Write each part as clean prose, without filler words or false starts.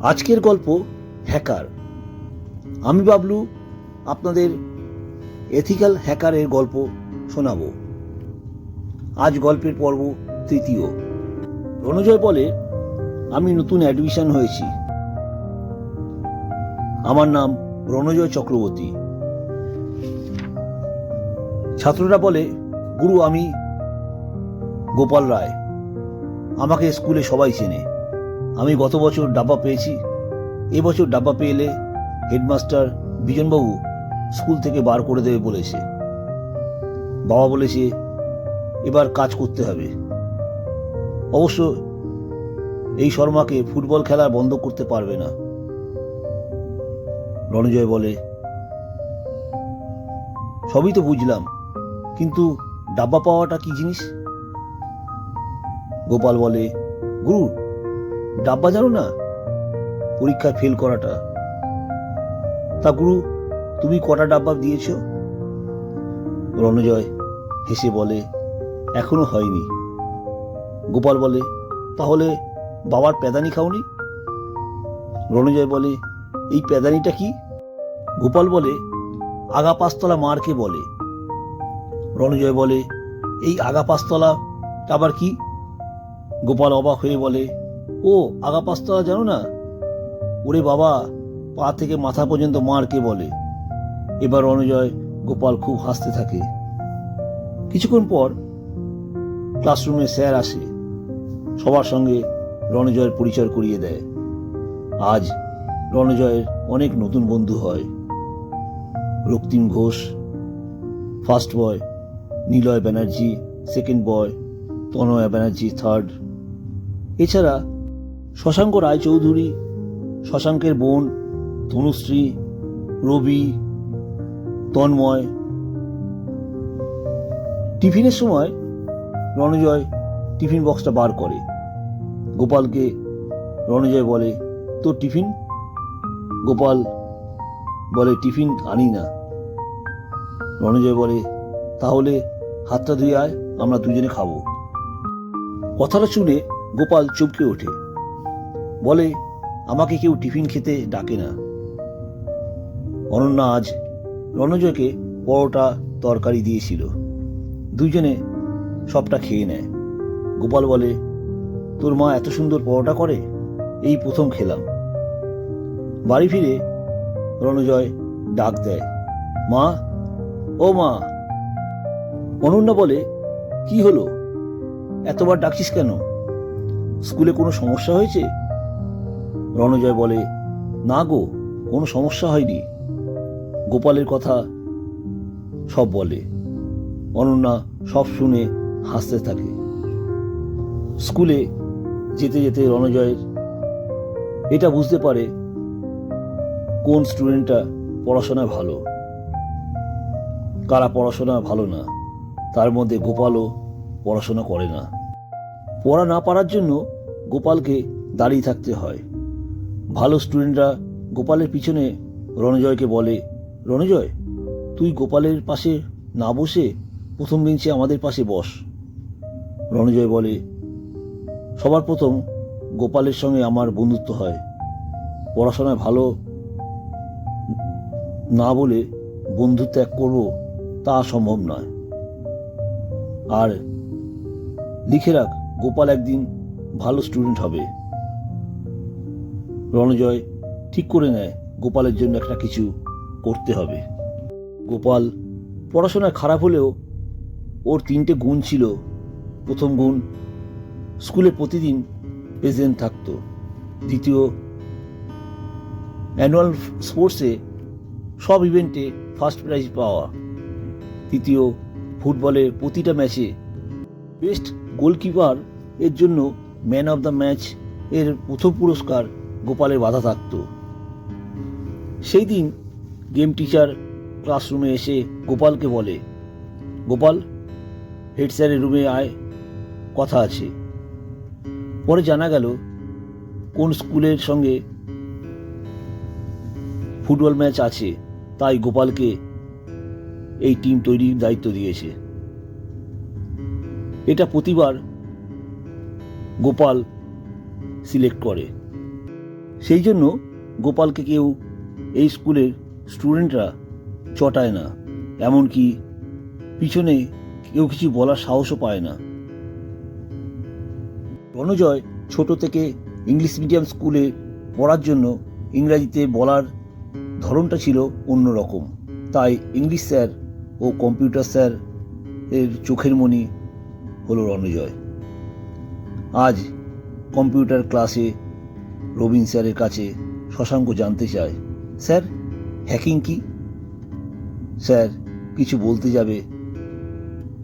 আজকের গল্প হ্যাকার। আমি বাবলু আপনাদের এথিক্যাল হ্যাকারের গল্প শোনাব। আজ গল্পের পর্ব তৃতীয়। রণজয় বলে, আমি নতুন অ্যাডমিশন হয়েছি। আমার নাম রণজয় চক্রবর্তী। ছাত্ররা বলে, গুরু আমি গোপাল রায়। আমাকে স্কুলে সবাই চেনে। আমি গত বছর ডাব্বা পেয়েছি। এবছর ডাব্বা পেলে হেডমাস্টার বিজনবাবু স্কুল থেকে বার করে দেবে বলেছে। বাবা বলেছে এবার কাজ করতে হবে। অবশ্য এই শর্মাকে ফুটবল খেলা বন্ধ করতে পারবে না। রণজয় বলে, সবই তো বুঝলাম, কিন্তু ডাব্বা পাওয়াটা কি জিনিস? গোপাল বলে, গুরু ডাব্বা জানো না? পরীক্ষায় ফেল করাটা। তা গুরু তুমি কটা ডাব্বা দিয়েছ? রণজয় হেসে বলে, এখনো হয়নি। গোপাল বলে, তাহলে বাবার প্যাদানি খাওনি? রণজয় বলে, এই প্যাদানিটা কি? গোপাল বলে, আগা পাঁচতলা মারকে বলে। রণজয় বলে, এই আগা পাঁচতলা আবার কি? গোপাল অবাক হয়ে বলে, ও আগা পাঁচতলা জানো না? ওরে বাবা, পা থেকে মাথা পর্যন্ত মারকে বলে। এবার রণজয় গোপাল খুব হাসতে থাকে। কিছুক্ষণ পর ক্লাসরুমে স্যার আসে। সবার সঙ্গে রণজয়ের পরিচয় করিয়ে দেয়। আজ রণজয়ের অনেক নতুন বন্ধু হয়। Raktim Ghosh first boy, Niloy Banerjee second boy, Tanaya Banerjee third. এছাড়া শশাঙ্ক রায়চৌধুরী, শশাঙ্কের বোন তনুশ্রী, রবি, তন্ময়। টিফিনের সময় রণজয় টিফিন বক্সটা বার করে। গোপালকে রণজয় বলে, তোর টিফিন? গোপাল বলে, টিফিন আনি না। রণজয় বলে, তাহলে হাতটা ধুয়ে আয়, আমরা দুজনে খাবো। কথাটা শুনে গোপাল চমকে ওঠে। বলে, আমাকে কেউ টিফিন খেতে ডাকে না। অনন্যা আজ রণজয়কে পরোটা তরকারি দিয়েছিল। দুইজনে সবটা খেয়ে নেয়। গোপাল বলে, তোর মা এত সুন্দর পরোটা করে, এই প্রথম খেলাম। বাড়ি ফিরে রণজয় ডাক দেয়, মা, ও মা। অনন্যা বলে, কি হলো, এতবার ডাকছিস কেন? স্কুলে কোনো সমস্যা হয়েছে? রণজয় বলে, না গো, কোনো সমস্যা হয়নি। গোপালের কথা সব বলে। অনন্যা সব শুনে হাসতে থাকে। স্কুলে যেতে যেতে রণজয়ের এটা বুঝতে পারে কোন স্টুডেন্টটা পড়াশোনায় ভালো, কারা পড়াশোনা ভালো না। তার মধ্যে গোপালও পড়াশোনা করে না। পড়া না পারার জন্য গোপালকে দাঁড়িয়ে থাকতে হয়। ভালো স্টুডেন্টরা গোপালের পিছনে রণজয়কে বলে, রণজয় তুই গোপালের পাশে না বসে প্রথম বেঞ্চে আমাদের পাশে বস। রণজয় বলে, সবার প্রথম গোপালের সঙ্গে আমার বন্ধুত্ব হয়। পড়াশোনায় ভালো না বলে বন্ধু ত্যাগ করব তা সম্ভব নয়। আর লিখে রাখ, গোপাল একদিন ভালো স্টুডেন্ট হবে। রণজয় ঠিক করে নেয় গোপালের জন্য একটা কিছু করতে হবে। গোপাল পড়াশোনায় খারাপ হলেও ওর 3টে গুণ ছিল। প্রথম গুণ, স্কুলে প্রতিদিন প্রেজেন্ট থাকতো। দ্বিতীয়, অ্যানুয়াল স্পোর্টসে সব ইভেন্টে ফার্স্ট প্রাইজ পাওয়া। তৃতীয়, ফুটবলে প্রতিটা ম্যাচে বেস্ট গোলকিপার এর জন্য ম্যান অব দ্য ম্যাচ এর প্রথম পুরস্কার গোপালের বাধা থাকত। সেই দিন গেম টিচার ক্লাসরুমে এসে গোপালকে বলে, গোপাল হেড স্যারের রুমে আয়, কথা আছে। পরে জানা গেল কোন স্কুলের সঙ্গে ফুটবল ম্যাচ আছে, তাই গোপালকে এই টিম তৈরির দায়িত্ব দিয়েছে। এটা প্রতিবার গোপাল সিলেক্ট করে। সেই জন্য গোপালকে কেউ এই স্কুলের স্টুডেন্টরা চটায় না, এমনকি পিছনে কেউ কিছু বলার সাহসও পায় না। রণজয় ছোট থেকে ইংলিশ মিডিয়াম স্কুলে পড়ার জন্য ইংরাজিতে বলার ধরনটা ছিল অন্যরকম, তাই ইংলিশ স্যার ও কম্পিউটার স্যার এর চোখের মণি হলো রণজয়। আজ কম্পিউটার ক্লাসে রবিন স্যারের কাছে শশাঙ্ক জানতে চায়, স্যার হ্যাকিং কি? স্যার কিছু বলতে যাবে,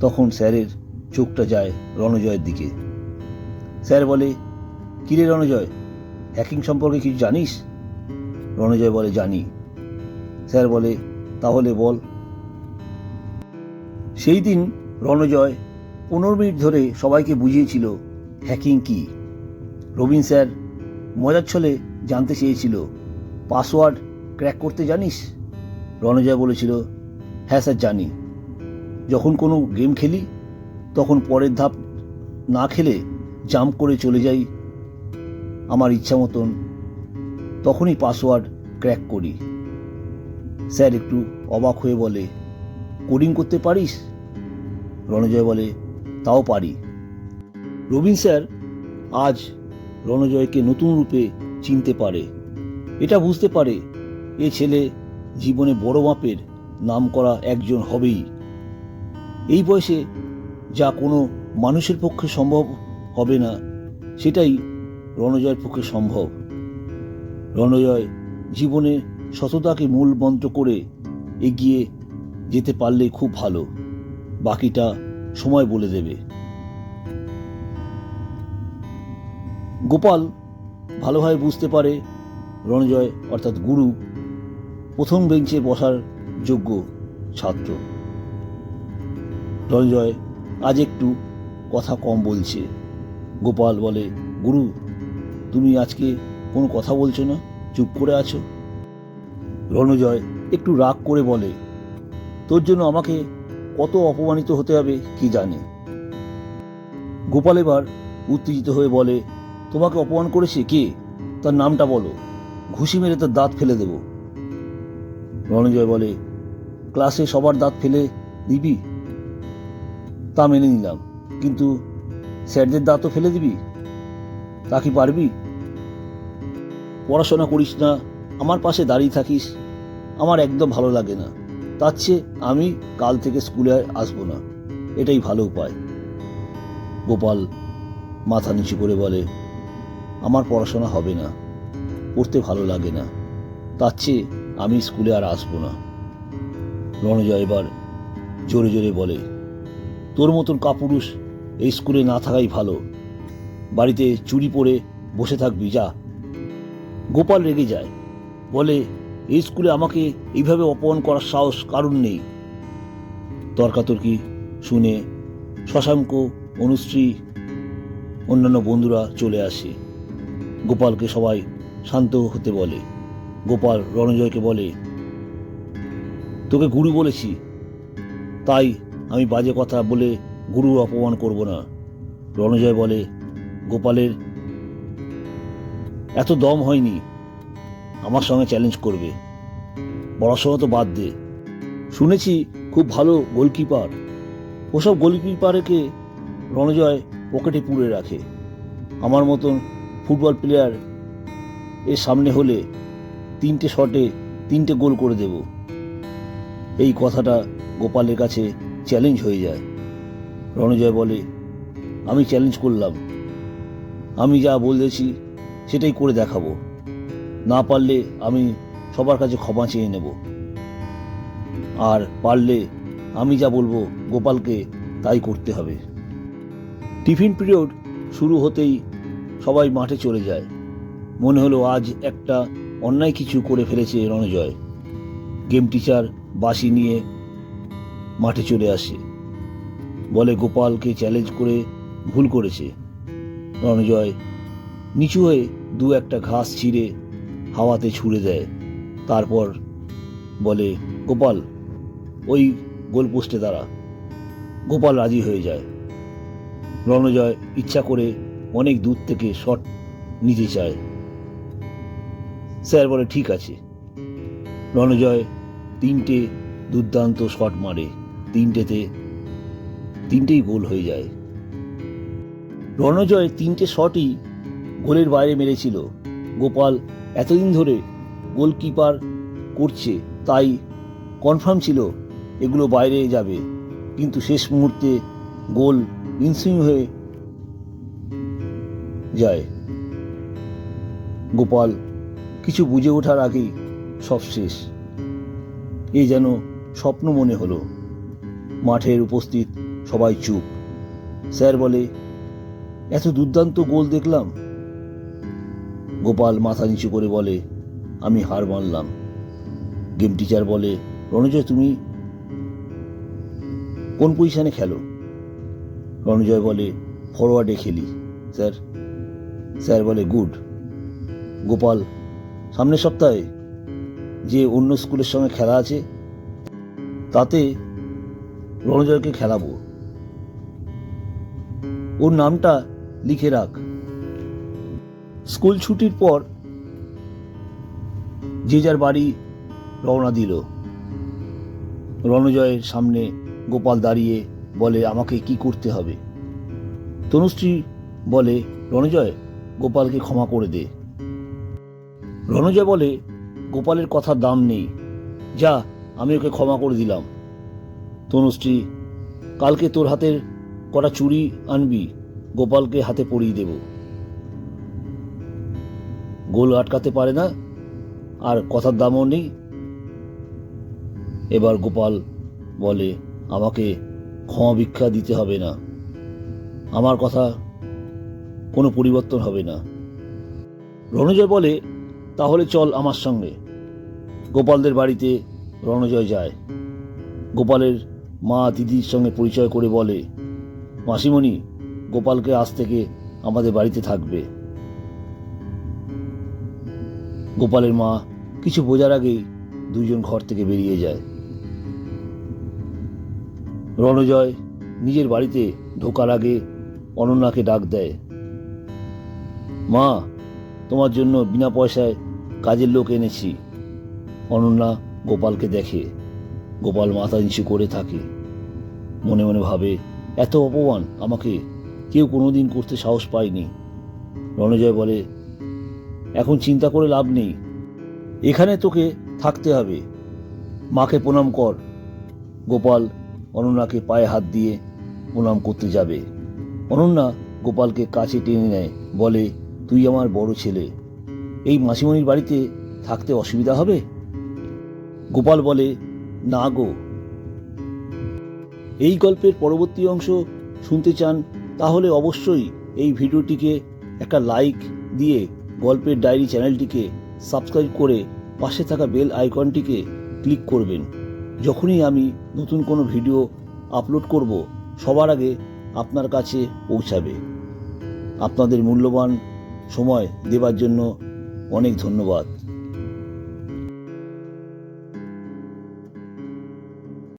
তখন স্যারের চোখটা যায় রণজয়ের দিকে। স্যার বলে, কিরে রণজয়, হ্যাকিং সম্পর্কে কিছু জানিস? রণজয় বলে, জানি। স্যার বলে, তাহলে বল। সেই দিন রণজয় 15 মিনিট ধরে সবাইকে বুঝিয়েছিল হ্যাকিং কি। রবিন স্যার মজার ছলে জানতে চেয়েছিল, পাসওয়ার্ড ক্র্যাক করতে জানিস? রণজয় বলেছিল, হ্যাঁ স্যার জানি। যখন কোনো গেম খেলি তখন পরের ধাপ না খেলে জাম্প করে চলে যাই আমার ইচ্ছা মতন, তখনই পাসওয়ার্ড ক্র্যাক করি। স্যার একটু অবাক হয়ে বলে, কোডিং করতে পারিস? রণজয় বলে, তাও পারি। রবিন স্যার আজ রণজয়কে নতুন রূপে চিনতে পারে, এটা বুঝতে পারে এ ছেলে জীবনে বড় মাপের নাম করা একজন হবেই। এই বয়সে যা কোনো মানুষের পক্ষে সম্ভব হবে না, সেটাই রণজয়ের পক্ষে সম্ভব। রণজয় জীবনে সততাকে মূল মন্ত্র করে এগিয়ে যেতে পারলে খুব ভালো, বাকিটা সময় বলে দেবে। গোপাল ভালোভাবে বুঝতে পারে রণজয় অর্থাৎ গুরু প্রথম বেঞ্চে বসার যোগ্য ছাত্র। রণজয় আজ একটু কথা কম বলছে। গোপাল বলে, গুরু তুমি আজকে কোনো কথা বলছো না, চুপ করে আছো? রণজয় একটু রাগ করে বলে, তোর জন্য আমাকে কত অপমানিত হতে হবে কি জানে। গোপাল এবার উত্তেজিত হয়ে বলে, তোমাকে অপমান করেছে কে? তার নামটা বলো, ঘুষি মেরে তার দাঁত ফেলে দেব। রণজয় বলে, ক্লাসে সবার দাঁত ফেলে দিবি? তা মেনে নিলাম, কিন্তু স্যারদের দাঁতও ফেলে দিবি? তা কি পারবি? পড়াশোনা করিস না, আমার পাশে দাঁড়িয়ে থাকিস, আমার একদম ভালো লাগে না। তার চেয়ে আমি কাল থেকে স্কুলে আসবো না, এটাই ভালো উপায়। গোপাল মাথা নিচু করে বলে, আমার পড়াশোনা হবে না, পড়তে ভালো লাগে না, তার চেয়ে আমি স্কুলে আর আসবো না। রণজয় এবার জোরে জোরে বলে, তোর মতন কাপুরুষ এই স্কুলে না থাকাই ভালো, বাড়িতে চুরি পরে বসে থাকবি যা। গোপাল রেগে যায়, বলে, এই স্কুলে আমাকে এইভাবে অপমান করার সাহস কারণ নেই। তর্কাতর্কি শুনে শশাঙ্ক, অনুশ্রী, অন্যান্য বন্ধুরা চলে আসে। গোপালকে সবাই শান্ত হতে বলে। গোপাল রণজয়কে বলে, তোকে গুরু বলেছি, তাই আমি বাজে কথা বলে গুরুর অপমান করব না। রণজয় বলে, গোপালের এত দম হয়নি আমার সঙ্গে চ্যালেঞ্জ করবে, পড়াশোনা তো বাদ দে। শুনেছি খুব ভালো গোলকিপার, ওসব গোলকিপারকে রণজয় পকেটে পুরে রাখে। আমার মতন ফুটবল প্লেয়ার এর সামনে হলে 3টে শটে 3টে গোল করে দেব। এই কথাটা গোপালের কাছে চ্যালেঞ্জ হয়ে যায়। রণজয় বলে, আমি চ্যালেঞ্জ করলাম, আমি যা বলেছি সেটাই করে দেখাবো, না পারলে আমি সবার কাছে ক্ষমা চেয়ে নেব, আর পারলে আমি যা বলবো গোপালকে তাই করতে হবে। টিফিন পিরিয়ড শুরু হতেই সবাই মাঠে চলে যায়। মনে হলো আজ একটা অন্যায় কিছু করে ফেলেছে রণজয়। গেম টিচার বাঁশি নিয়ে মাঠে চলে আসে, বলে গোপালকে চ্যালেঞ্জ করে ভুল করেছে। রণজয় নিচু হয়ে 2-1 ঘাস ছিঁড়ে হাওয়াতে ছুঁড়ে দেয়, তারপর বলে, গোপাল ওই গোলপোস্টে দাঁড়া। গোপাল রাজি হয়ে যায়। রণজয় ইচ্ছা করে অনেক দূর থেকে শট নিতে চায়, স্যার বলে ঠিক আছে। রণজয় 3টে দুর্দান্ত শট মারে, তিনটেই গোল হয়ে যায়। রণজয় 3টে শটই গোলের বাইরে মেরেছিল। গোপাল এতদিন ধরে গোলকিপার করছে, তাই কনফার্ম ছিল এগুলো বাইরে যাবে, কিন্তু শেষ মুহূর্তে গোল ইনসুইং হয়ে যায়। গোপাল কিছু বুঝে ওঠার আগেই সব শেষ। এ যেন স্বপ্ন মনে হলো। মাঠের উপস্থিত সবাই চুপ। স্যার বলে, এত দুর্দান্ত গোল দেখলাম। গোপাল মাথা নিচু করে বলে, আমি হার মানলাম। গেম টিচার বলে, রণজয় তুমি কোন পজিশনে খেলো? রণজয় বলে, ফরওয়ার্ডে খেলি স্যার। স্যার বলে, গুড। গোপাল, সামনের সপ্তাহে যে অন্য স্কুলের সঙ্গে খেলা আছে তাতে রণজয়কে খেলাবো, ওর নামটা লিখে রাখ। স্কুল ছুটির পর যে যার বাড়ি রওনা দিল। রণজয়ের সামনে গোপাল দাঁড়িয়ে বলে, আমাকে কি করতে হবে? তনুশ্রী বলে, রণজয়, গোপালকে ক্ষমা করে দে। রণজয় বলে, গোপালের কথার দাম নেই, যা, আমি ওকে ক্ষমা করে দিলাম। তনুশ্রী, কালকে তোর হাতের কটা চুড়ি আনবি, গোপালকে হাতে পরিয়ে দেব। গোল আটকাতে পারে না, আর কথার দামও নেই। এবার গোপাল বলে, আমাকে ক্ষমা ভিক্ষা দিতে হবে না, আমার কথা কোনো পরিবর্তন হবে না। রণজয় বলে, তাহলে চল আমার সঙ্গে। গোপালদের বাড়িতে রণজয় যায়। গোপালের মা দিদির সঙ্গে পরিচয় করে বলে, মাসিমণি, গোপালকে আজ থেকে আমাদের বাড়িতে থাকবে। গোপালের মা কিছু বোঝার আগেই দুইজন ঘর থেকে বেরিয়ে যায়। রণজয় নিজের বাড়িতে ঢোকার আগে অনন্যাকে ডাক দেয়, মা, তোমার জন্য বিনা পয়সায় কাজের লোক এনেছি। অনন্যা গোপালকে দেখে। গোপাল মাথা নিচু করে থাকে, মনে মনে ভাবে, এত অপমান আমাকে কেউ কোনোদিন করতে সাহস পায়নি। রণজয় বলে, এখন চিন্তা করে লাভ নেই, এখানে তোকে থাকতে হবে, মাকে প্রণাম কর। গোপাল অনন্যাকে পায়ে হাত দিয়ে প্রণাম করতে যাবে। অনন্যা গোপালকে কাছে টেনে নেয়, বলে, তুই আমার বড় ছেলে, এই মাসিমণির বাড়িতে থাকতে অসুবিধা হবে? গোপাল বলে, না গো। এই গল্পের পরবর্তী অংশ শুনতে চান তাহলে অবশ্যই এই ভিডিওটিকে একটা লাইক দিয়ে গল্পের ডায়েরি চ্যানেলটিকে সাবস্ক্রাইব করে পাশে থাকা বেল আইকনটিকে ক্লিক করবেন। যখনই আমি নতুন কোনো ভিডিও আপলোড করব সবার আগে আপনার কাছে পৌঁছাবে। আপনাদের মূল্যবান সময় দেওয়ার জন্য অনেক ধন্যবাদ।